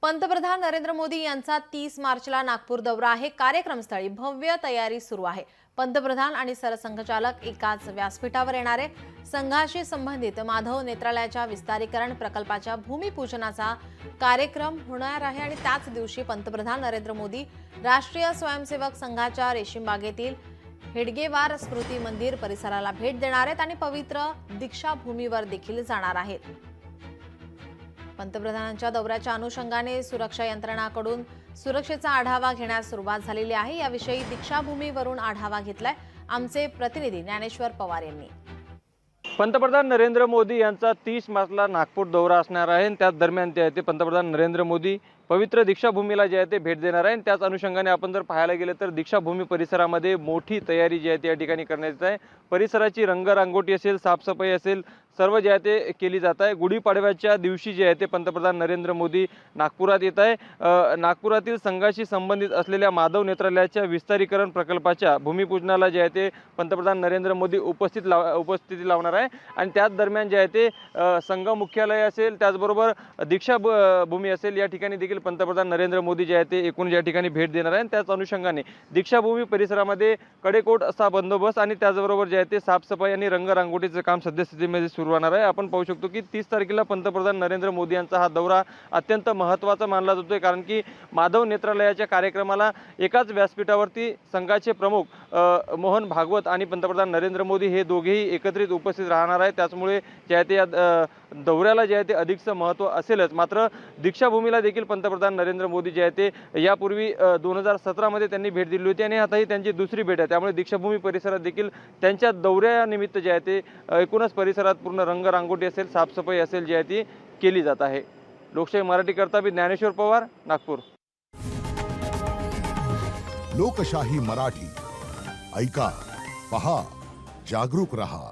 पंतप्रधान नरेंद्र मोदी यांचा 30 मार्चला नागपूर दौरा आहे। कार्यक्रमस्थळी भव्य तयारी सुरू आहे। पंतप्रधान आणि सरसंघचालक एकाच व्यासपीठावर येणार आहे। संघाशी संबंधित माधव नेत्रालयाच्या विस्तारीकरण प्रकल्पाच्या भूमिपूजनाचा कार्यक्रम होणार आहे आणि त्याच दिवशी पंतप्रधान नरेंद्र मोदी राष्ट्रीय स्वयंसेवक संघाच्या रेशीमबागेतील हेडगेवार स्मृती मंदिर परिसराला भेट देणार आहेत आणि पवित्र दीक्षाभूमीवर देखील जाणार आहेत। पंतप्रधानांच्या दौऱ्याच्या अनुषंगाने सुरक्षा यंत्रणांकडून सुरक्षेचा आढावा घेण्यास सुरुवात झालेली आहे। याविषयी दीक्षाभूमीवरून आढावा घेतलाय आमचे प्रतिनिधी ज्ञानेश्वर पवार यांनी। पंतप्रधान नरेंद्र मोदी यांचा 30 मार्चला नागपूर दौरा असणार आहे। त्याच दरम्यान ते पंतप्रधान नरेंद्र मोदी पवित्र दीक्षाभूमीला जे आहे ते भेट देणार आहे। त्याच अनुषंगाने आपण जर पाहायला गेले तर दीक्षाभूमी परिसरामध्ये मोठी तयारी जी आहे त्या ठिकाणी करण्यात येत आहे। परिसराची रंगरांगोटी असेल, साफसफाई असेल, सर्व जे आहे ते केली जात आहे। गुढीपाडव्याच्या दिवशी जे आहे ते पंतप्रधान नरेंद्र मोदी नागपुरात येत आहे। नागपुरातील संघाशी संबंधित असलेल्या माधव नेत्रालयाच्या विस्तारीकरण प्रकल्पाच्या भूमिपूजनाला जे आहे ते पंतप्रधान नरेंद्र मोदी उपस्थिती लावणार आहे। आणि त्याच दरम्यान जे आहे ते संघ मुख्यालय असेल, त्याचबरोबर दीक्षाभूमी असेल, या ठिकाणी देखील पंतप्रधान नरेंद्र मोदी जे आहे ते एकूण या ठिकाणी भेट देणार आहे। त्याच अनुषंगाने दीक्षाभूमी परिसरामध्ये कडेकोट असा बंदोबस्त आणि त्याचबरोबर जे आहे ते साफसफाई आणि रंगरांगोटीचं काम सद्यस्थितीमध्ये सुरू होणार आहे। आपण पाहू शकतो की 30 तारखेला पंतप्रधान नरेंद्र मोदी यांचा हा दौरा अत्यंत महत्त्वाचा मानला जातोय, कारण की माधव नेत्रालयाच्या कार्यक्रमाला एकाच व्यासपीठावरती संघाचे प्रमुख मोहन भागवत आणि पंतप्रधान नरेंद्र मोदी हे दोघेही एकत्रित उपस्थित राहणार आहेत। त्यामुळे जे आहे ते या दौऱ्याला जे आहे ते अधिकचं महत्त्व असेलच। मात्र दीक्षाभूमीला देखील पंतप्रधान नरेंद्र मोदी जे आहे ते यापूर्वी 2017 मध्ये त्यांनी भेट दिली होती आणि आता ही त्यांची दुसरी भेट आहे। त्यामुळे दीक्षाभूमी परिसरात देखील त्यांच्या दौऱ्यानिमित्त जे आहे ते एकूणच परिसरात पूर्ण रंगरांगोटी असेल, साफसफाई असेल जी आहे ती केली जात आहे। लोकशाही मराठी करता मी ज्ञानेश्वर पवार, नागपूर। लोकशाही मराठी ऐका, पहा, जागरूक रहा।